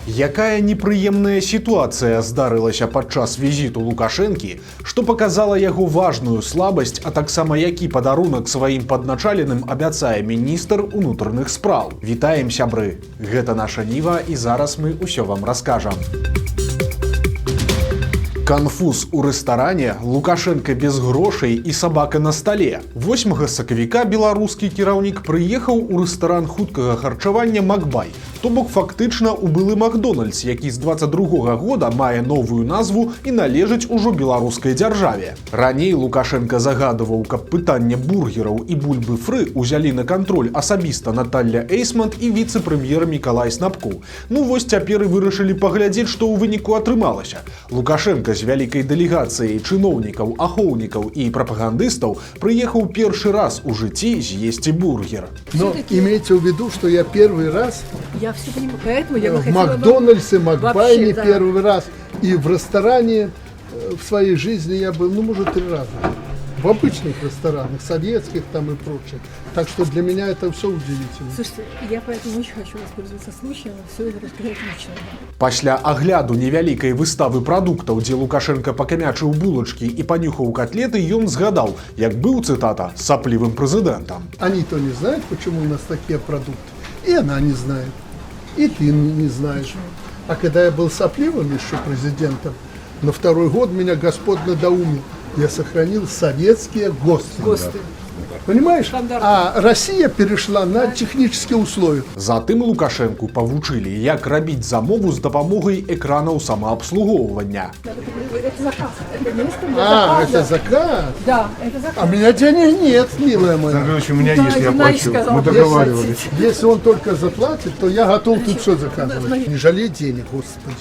Якая непрыемная сітуацыя здарылася падчас візіту Лукашэнкі, што паказала яго важную слабасць, а таксама які падарунак сваім падначаленым абяцае міністр унутраных спраў. Вітаем, сябры! Гэта наша Ніва, і зараз мы ўсё вам раскажам. Канфуз у рэстаране, Лукашенко без грошай і сабака на стале. 8 сакавіка беларускі кіраўнік прыехаў у рэстаран хуткага харчавання «Макбай», то бок фактычна ў былы «Макдональдс», які з 22 года мае новую назву і належыць ужо беларускай дзяржаве. Раней Лукашенко загадываў, каб пытанне бургераў і бульбы фры ўзялі на кантроль асабіста Наталля Эйсмонт і віцэ-прэм'ер Мікалай Снапкоў. Ну вось цяпер і вырашылі паглядзець, што ў выніку атрымалася. Лукашенко з вялікай дэлегацыяй чыноўнікаў, ахоўнікаў і прапагандыстаў прыехаў першы раз у жыцці з'есці бургер. Но имейте в виду, что я первый раз Я все понимаю, поэтому я бы в хотела Макдональдсе, Макбайне да. первый раз. И в ресторане в своей жизни я был, ну, может, 3 раза. В обычных ресторанах, советских там и прочее. Так что для меня это все удивительно. Слушайте, я поэтому очень хочу воспользоваться случаем и все это рассказать лично. Пасля агляду невялікай выставы прадуктаў, дзе Лукашенко пакамячыў булачкі і панюхаў котлеты, ён згадаў, як быў, цытата, саплівым прэзідэнтам. Они-то не знают, почему у нас такие продукты. И она не знает. И ты не знаешь. А когда я был сопливым еще президентом, на 2-й год меня Господь надоумил. Я сохранил советские ГОСТы. ГОСТы. Понимаешь? Стандарт. А Россия перешла на технические условия. Затым Лукашенку павучылі, як рабіць замову з дапамогай экранаў самаабслугоўвання. Это заказ. Это место для А, заказа. это заказ? Да, это заказ. А у меня денег нет, милая моя. Короче, у меня Да, есть, я Геннадий плачу. сказал, Мы если договаривались. Если он только заплатит, то я готов тут все заказывать. Не жалей денег, Господи.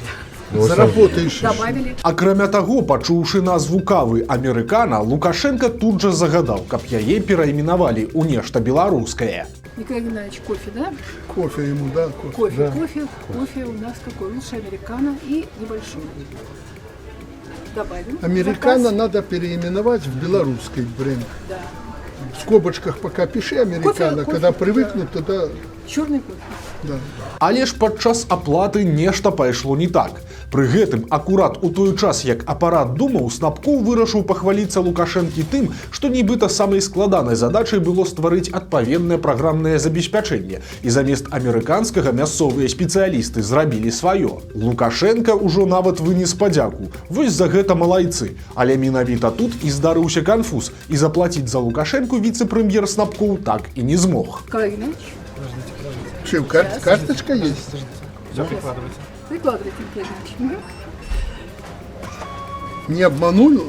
Заработаешь. Добавили. Акрамя таго, пачуўшы назву кавы «Амерыкана», Лукашенко тут жа загадаў, каб яе перайменавалі ў нешта беларускае. Николай Геннадьевич, кофе, да? Кофе ему, да? Кофе, Да. кофе у нас какой? Лучше американо и небольшой. Добавим. Американо Заказ. надо переименовать в белорусский бренд. Да. В скобочках пока пиши американо, Кофе, когда да. привыкнут, тогда Черный кофе. да. Але ж падчас аплаты нешта пайшло не так. Пры гэтым, акурат у той час, як апарат думаў, Снапкоў вырашыў пахваліцца Лукашэнкі тым, што нібыта самай складанай задачай было стварыць адпаведнае праграмнае забеспячэнне, і замест амерыканскага мясцовыя спецыялісты зрабілі сваё. Лукашенка ўжо нават вынес падзяку. Вось за гэта малайцы. Але менавіта тут і здарыўся канфуз, і заплаціць за Лукашэнку віцэ-прэм'ер Снапкоў так і не змог. Николай Геннадьевич, Что, карточка есть? прикладывайте, Николай Геннадьевич. Мгм. Не обманул?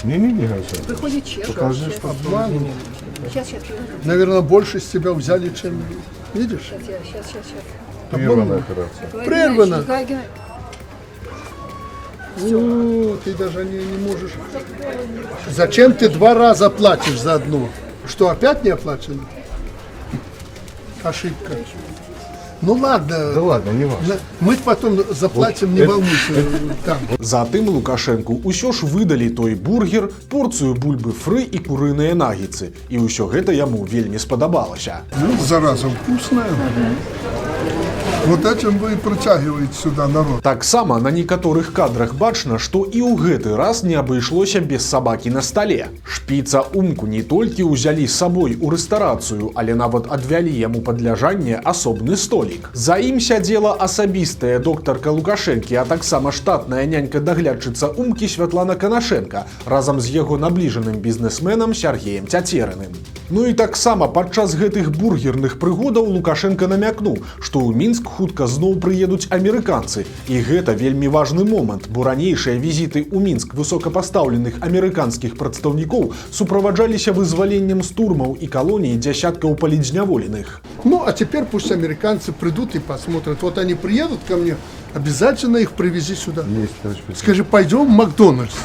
Не-не-не, Гаша. Выходит чек. Покажи, Сейчас. что Обманул. Сейчас. Наверное, больше с тебя взяли, чем... Видишь? Сейчас. Прерванная операция. Николай Прервано. Геннадьевич, Николай Геннадьевич. О, ты даже не можешь. Зачем ты 2 раза платишь за одно? Что, опять не оплачено? Ошибка. Ну ладно. Да ладно, не важно. Мы потом заплатим, не волнуйся. Там. Затым Лукашэнку ўсё ж выдалі той бургер, порцыю бульбы фры і курыныя наггетсы. І ўсё гэта яму вельмі спадабалася. Ну, зараза, вкусная. Вот этим вы и притягиваете сюда народ. Таксама на некаторых кадрах бачна, што і ў гэты раз не абышлося без сабакі на стале. Шпіца Умку не толькі ўзялі з сабой у рэстарацыю, але нават адвялі яму пад ляжанне асобны столік. За ім сядзела асабістая доктарка Лукашэнкі, а таксама штатная нянька-даглядчыца Умкі Святлана Канашенка разам з яго набліжаным бізнесменам Сергеем Цяцерыным. Ну і таксама падчас гэтых бургерных прыгодаў Лукашенко намякнуў, што ў Мінск хутка зноў прыедуць амерыканцы. І гэта вельмі важны момант, бо ранейшыя візіты ў Мінск высокапастаўленых амерыканскіх прадстаўнікоў суправаджаліся вызваленнем з турмаў і калоній дзясяткаў палідзняволеных. Ну, а теперь пусть американцы придут и посмотрят. Вот они приедут ко мне, обязательно их привези сюда. Есть, товарищ президент. Скажи, пойдем в Макдональдс.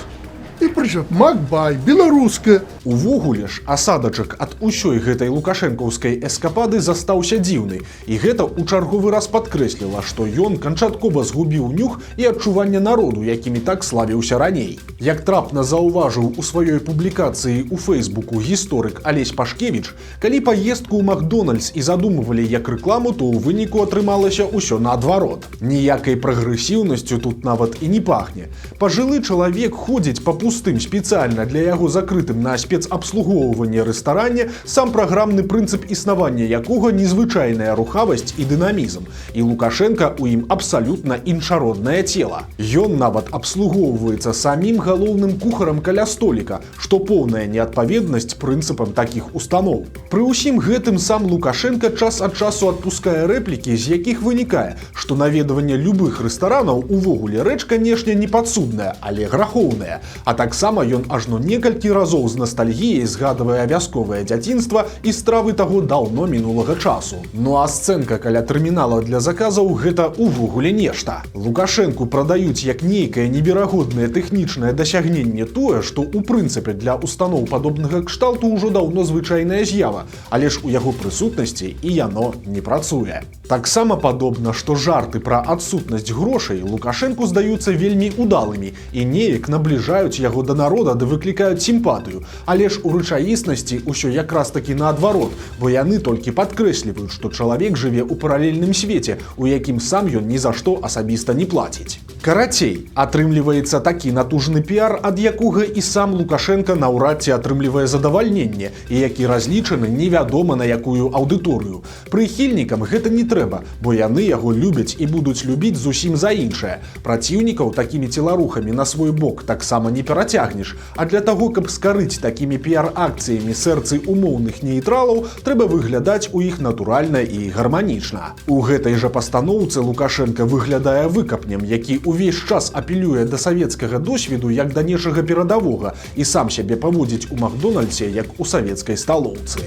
И жа Макбай, беларуская. Увогуле ж асадачак ад усёй гэтай лукашэнкаўскай эскапады застаўся дзіўны, і гэта ў чарговы раз падкрэсліла, што ён канчаткова згубіў нюх і адчуванне народу, якімі так славіўся раней. Як трапна заўважыў у сваёй публікацыі ў Фэйсбуку гісторык Алесь Пашкевіч, калі паездку ў Макдональдс і задумывалі як рэкламу, то ў выніку атрымалася ўсё наадварот. Ніякай прагрэсіўнасцю тут нават і не пахне. Пажылы чалавек ходзіць па пустым спецыяльна для яго закрытым на спецабслугоўванне рэстаране, сам праграмны прынцып існавання якога незвычайная рухавасць і дынамізм. І Лукашенка ў ім абсалютна іншароднае цела. Ён нават абслугоўваецца самім галоўным кухарам каля століка, што поўная неадпаведнасць прынцыпам такіх устаноў. Пры ўсім гэтым сам Лукашенка час ад часу адпускае рэплікі, з якіх вынікае, што наведванне любых рэстаранаў увогуле рэч, канешне, не падсудная, але грахоўная. А таксама ён ажно некалькі разоў з ностальгіяй згадвае вясковае дзяцінства і стравы таго даўно мінулага часу. Ну а сцэнка каля тэрмінала для заказаў гэта увогуле нешта. Лукашэнку прадаюць як нейкае неверагоднае тэхнічнае дасягненне тое, што ў прынцыпе для устаноў падобнага кшталту ўжо даўно звычайная з'ява, але ж у яго прысутнасці і яно не працуе. Таксама падобна, што жарты пра адсутнасць грошай Лукашэнку здаюцца вельмі удалымі і неяк набліжаюць яго да народа ды выклікаюць сімпатыю, але ж у рэчаіснасці ўсё якраз такі наадварот, бо яны толькі падкрэсліваюць, што чалавек жыве ў паралельным свеце, у якім сам ён ні за што асабіста не плаціць. Карацей, атрымліваецца такі натужны піар, ад якога і сам Лукашенка наўрад ці атрымлівае задавальненне, і які разлічаны невядома на якую аўдыторыю. Прыхільнікам гэта не трэба, бо яны яго любяць і будуць любіць зусім за іншае. Праціўнікаў такімі целарухамі на свой бок таксама не перацягнеш, а для таго, каб скарыць такімі піар-акцыямі сэрцы умоўных нейтралаў, трэба выглядаць у іх натуральна і гарманічна. У гэтай жа пастаноўцы Лукашенка выглядае выкапнем, які увесь час апелюе да савецкага досведу як да нечага перадавога і сам сябе паводзіць у Макдональдсе як у савецкай сталоўцы.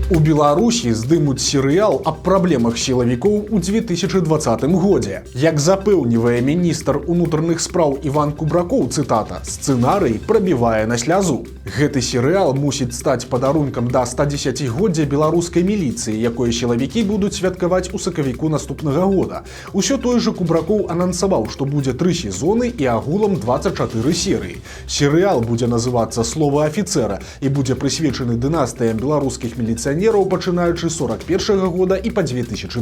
У Беларусі здымуць серыял аб праблемах сілавікоў у 2020 годзе. Як запэўнівае міністр унутраных спраў Іван Кубракоў, цытата, «сцэнарый прабівае на слязу». Гэты серыял мусіць стаць падарункам да 110-годдзя беларускай міліцыі, якое сілавікі будуць святкаваць у сакавіку наступнага года. Усё той жа Кубракоў анансаваў, што будзе 3 сезоны і агулам 24 серыі. Серыял будзе называцца «Слова афіцэра» і будзе прысвечаны дынастыям беларускіх міліцыянераў, пачынаючы 41-го года і па 2020.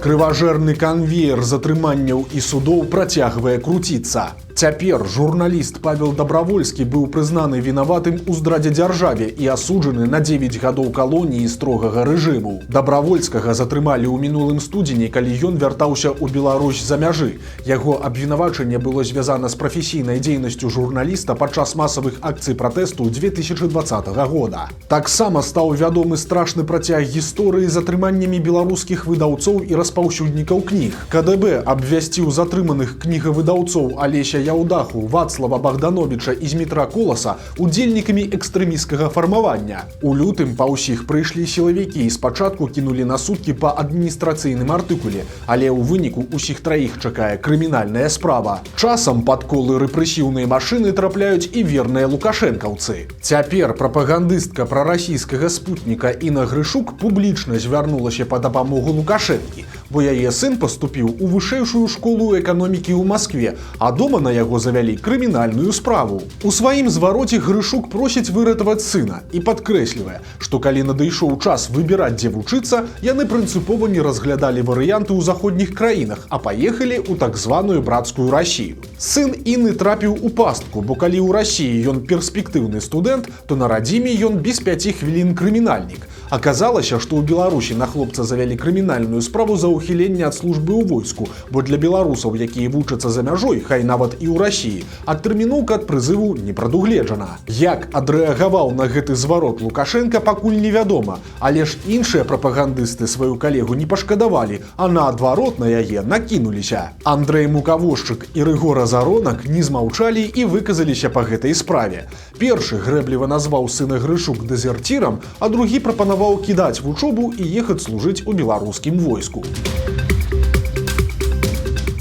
Крыважэрны канвеер затрыманняў і судоў працягвае круціцца. Цяпер журналіст Павел Дабравольскі быў прызнаны вінаватым у здрадзе дзяржаве і асуджаны на 9 гадоў калоніі строгага рэжыму. Дабравольскага затрымалі ў мінулым студзені, калі ён вяртаўся ў Беларусь за мяжы. Яго абвінавачанне было звязана з прафесійнай дзейнасцю журналіста падчас масавых акцый пратэсту 2020 года. Таксама стаў вядомы страшны працяг гісторыі з атрыманнямі беларускіх выдаўцоў і распаўсюднікаў кніг. КДБ абвясціў затрыманых кнігавыдаўцоў Алеся Яўдаху, Вацлава Богдановича і Змітра Коласа удзельнікамі экстрэмісцкага фармавання. У лютым па ўсіх прыйшлі сілавікі і спачатку кінулі на суткі па адміністрацыйным артыкуле, але ў выніку ўсіх траіх чакае крымінальная справа. Часам пад колы рэпрэсіўнай машыны трапляюць і верныя лукашэнкаўцы. Цяпер прапагандыстка прарасійскага спутніка Інна Грышук публічна звярнулася па дапамогу Лукашэнкі, бо яе сын паступіў у вышэйшую школу эканомікі ў Маскве, а дома на яго завялі крымінальную справу. У сваім звароце Грышук просіць выратаваць сына і падкрэслівае, што калі надышоў час выбіраць, дзе вучыцца, яны прынцыпова не разглядалі варыянты ў заходніх краінах, а паехалі ў так званую брацкую Расію. Сын Інны трапіў у пастку, бо калі ў Расіі ён перспектыўны студэнт, то на радзіме ён без 5 хвілін крымінальнік. Аказалася, што ў Беларусі на хлопца завялі крымінальную справу за ухіленне ад службы ў войску, бо для беларусаў, якія вучацца за мяжой, хай нават і ў Расіі, адтэрміноўка ад прызыву не прадугледжана. Як адрэагаваў на гэты зварот Лукашенка, пакуль невядома, але ж іншыя прапагандысты сваю калегу не пашкадавалі, а наадварот на яе накінуліся. Андрэй Мукавошчык і Рыгор Азаронак не змаўчалі і выказаліся па гэтай справе. Першы грэбліва назваў сына Грышук дэзерцірам, а другі прапанаваў кідаць вучобу і ехаць служыць у беларускім войску.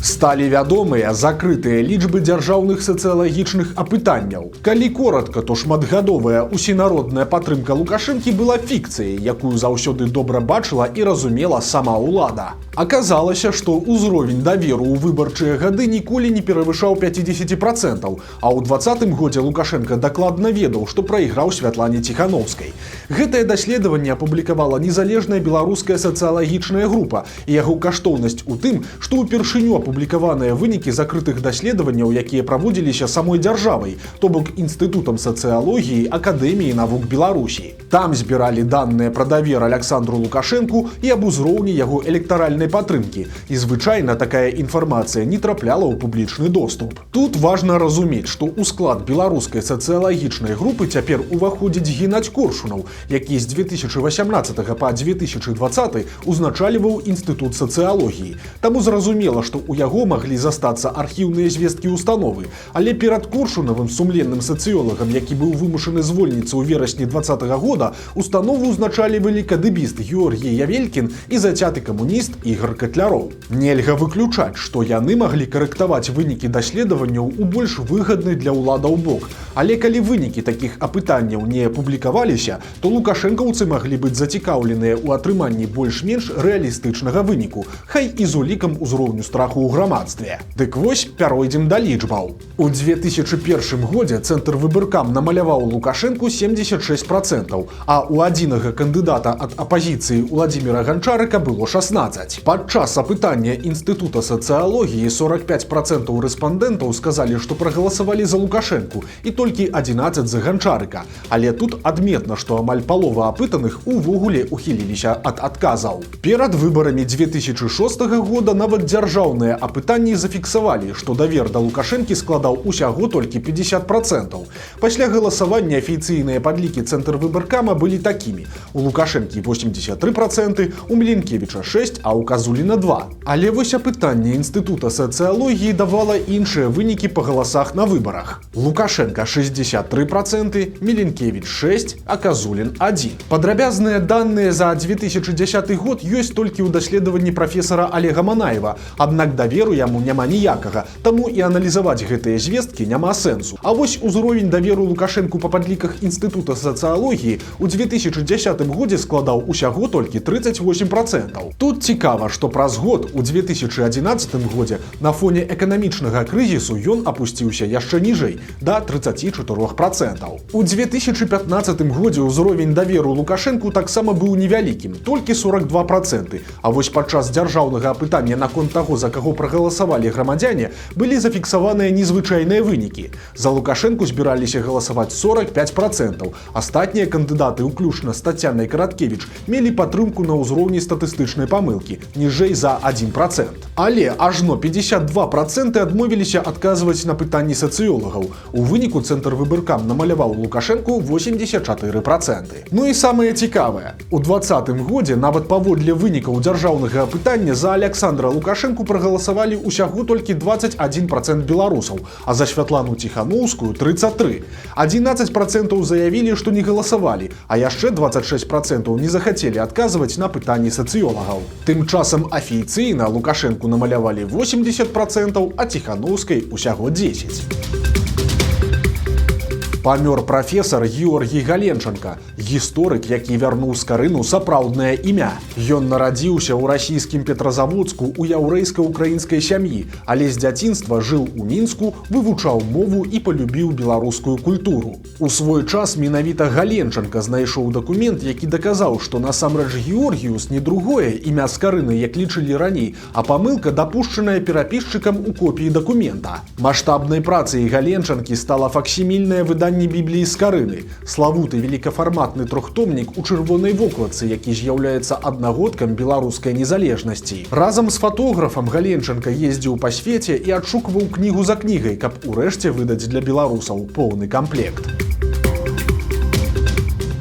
Сталі вядомыя закрытыя лічбы дзяржаўных сацыялагічных апытанняў. Калі коротка, то шматгадовая усенародная падтрымка Лукашэнкі была фікцыяй, якую заўсёды добра бачыла і разумела сама ўлада. Аказалася, што ўзровень даверу ў выбарчыя гады ніколі не перавышаў 50%, а ў 2020 годзе Лукашенко дакладна ведаў, што прайграў Святлане Ціхановскай. Гэтае даследаванне апублікавала незалежная беларуская сацыялагічная група, і яго каштоўнасць у тым, што ўпершыню апублікаваныя вынікі закрытых даследаванняў, якія праводзіліся самой дзяржавай, то бок інстытутам сацыялогіі Акадэміі навук Беларусі. Там збіралі даныя пра давер Аляксандру Лукашэнку і аб узроўні яго электаральнай падтрымкі, і звычайна такая інфармацыя не трапляла ў публічны доступ. Тут важна разумець, што ў склад беларускай сацыялагічнай групы цяпер уваходзіць Геннадзь Коршунаў, які з 2018 па 2020 узначальваў інстытут сацыялогіі. Таму зразумела, што ў яго маглі застацца архіўныя звесткі установы, але перад Коршунавым, сумленным сацыёлагам, які быў вымушаны звольніцца ў верасні 2020 года, установу узначальвалі кадэбіст Георгій Явелькін і зацяты камуніст Ігор Катляроў. Нельга выключаць, што яны маглі карэктаваць вынікі даследаванняў у больш выгадны для ўладаў бок. Але калі вынікі такіх апытанняў не публікаваліся, то лукашэнкаўцы маглі быць зацікаўленыя ў атрыманні больш-менш рэалістычнага выніку, хай і з улікам узроўню страху ў грамадстве. Дык вось, пяройдзем да лічбаў. У 2001 годзе Цэнтр выбаркам намаляваў Лукашэнку 76%, а у адзінага кандыдата ад апазіцыі Уладзіміра Ганчарыка было 16. Падчас апытання Інстытута сацыялогіі 45% рэспандэнтаў сказалі, што прагаласавалі за Лукашэнку, і толькі 11 за Ганчарыка. Але тут адметна, што амаль палова апытаных увогуле ухіліліся ад адказаў. Перад выбарамі 2006 года нават дзяржаўныя апытанні зафіксавалі, што давер да Лукашэнкі складаў усяго толькі 50%. Пасля галасавання афіцыйныя падлікі Цэнтр выбаркама былі такімі: у Лукашэнкі 83%, у Млінкевіча 6%, а у Казуліна 2%. Але вось апытанне Інстытута сацыялогіі давала іншыя вынікі па галасах на выбарах. Лукашенко 63%, Мілінкевіч 6%, а Казулін 1%. Падрабязныя даныя за 2010 год ёсць толькі ў даследаванні прафесара Олега Манаева, аднак даверу яму няма ніякага, таму і аналізаваць гэтыя звесткі няма сэнсу. А вось узровень даверу Лукашэнку па падліках Інстытута сацыялогіі ў 2010 годзе складаў усяго толькі 38%. Тут цікава, што праз год, у 2011 годзе, на фоне эканамічнага крызісу ён апусціўся яшчэ ніжэй, да 34%. У 2015 годзе ўзровень даверу Лукашэнку таксама быў невялікім, толькі 42%, а вось падчас дзяржаўнага апытання наконт таго, за каго прагаласавалі грамадзяне, былі зафіксаваныя незвычайныя вынікі. За Лукашэнку збіраліся галасаваць 45%, астатнія кандыдаты, уключна з Тацянай Караткевіч, мелі падтрымку на ўзроўні статыстычнай памылкі, ніжэй за 1%. Але ажно 52% адмовіліся адказваць на пытанні сацыёлагаў. У выніку Цэнтр выбаркам намаляваў Лукашэнку 84%. Ну і самае цікавае. У 2020 годзе нават паводле вынікаў дзяржаўнага апытання за Аляксандра Лукашэнку прагаласавалі ўсяго толькі 21% беларусаў, а за Святлану Ціхановскую 33%. 11% заявілі, што не галасавалі, а яшчэ 26% не захацелі адказваць на пытанні сацыёлагаў. Тым часам афіцыйна Лукашэнку намалявалі 80%, а Ціхановскай усяго 10%. Памёр прафесар Георгій Галенченка, гісторык, які вярнуў Скарыну сапраўднае імя. Ён нарадзіўся ў расійскім Петразаводску ў яўрэйска-украінскай сям'і, але з дзяцінства жыў у Мінску, вывучаў мову і палюбіў беларускую культуру. У свой час менавіта Галенченка знайшоў дакумент, які даказаў, што насамрэч Георгіус не другое імя Скарыны, як лічылі раней, а памылка, дапушчаная перапісчыкам у копіі дакумента. Маштабнай працай Галенченкі стала факсімільнае выданне Бібліі Скарыны, славуты великафарматны трохтомнік у чырвонай вокладцы, які з'яўляецца аднагодкам беларускай незалежнасці. Разам з фатографам Галенченка ездзіў па свеце і адшукваў кнігу за кнігай, каб урэшце выдаць для беларусаў поўны камплект.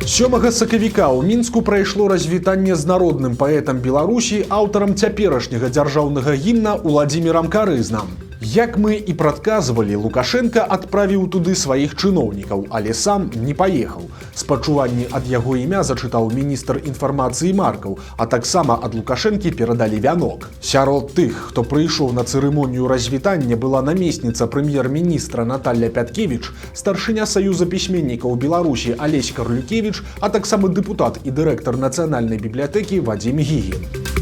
7 сакавіка ў Мінску прайшло развітанне з народным паэтам Беларусі, аўтарам цяперашняга дзяржаўнага гімна Уладзімірам Карызнам. Як мы і прадказвалі, Лукашенко адправіў туды сваіх чыноўнікаў, але сам не паехаў. Спачуванні ад яго імя зачытаў міністр інфармацыі Маркаў, а таксама ад Лукашэнкі перадалі вянок. Сярод тых, хто прыйшоў на цырымонію развітання, была намесніца прэм'ер-міністра Наталья Пяткевіч, старшыня Саюза пісьменнікаў Беларусі Алесь Карлюкевіч, а таксама дэпутат і дырэктар Нацыянальнай бібліятэкі Вадзім Гігін.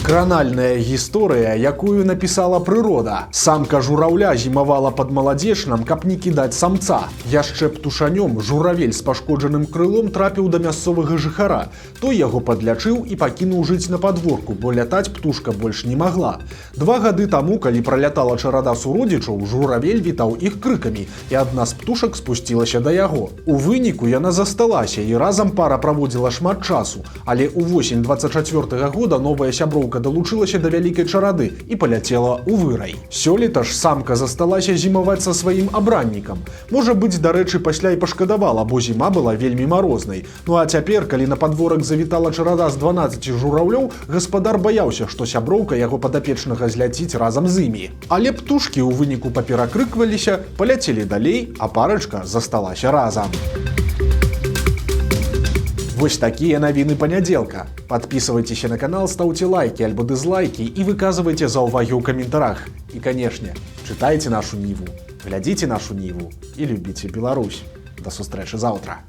Кранальная гісторыя, якую напісала прырода. Самка жураўля зімавала пад маладзечнам, каб не кідаць самца. Яшчэ птушанём журавель з пашкоджаным крылом трапіў да мясцовага жыхара. Той яго падлячыў і пакінуў жыць на падворку, бо лятаць птушка больш не магла. 2 гады таму, калі пралятала чарада суродзічаў, журавель вітаў іх крыкамі, і адна з птушак спусцілася да яго. У выніку яна засталася, і разам пара праводзіла шмат часу, але ўвосень 24-го года новая сяброўка далучылася да вялікай чарады і паляцела ў вырай. Сёлета ж самка засталася зімаваць са сваім абраннікам. Можа быць, дарэчы, пасля і пашкадавала, бо зіма была вельмі марознай. Ну а цяпер, калі на падворак завітала чарада з 12 жураўлёў, гаспадар баяўся, што сяброўка яго падапечнага зляціць разам з імі. Але птушкі ў выніку паперакрыкваліся, паляцелі далей, а парачка засталася разам. Вось такія навіны панядзелка. Подписывайтеся на канал, ставьте лайки альбо дизлайки и выказывайте заўвагі ў каментарах. И, конечно, читайте нашу Ниву, глядите нашу Ниву и любите Беларусь. До сустрэчы заўтра.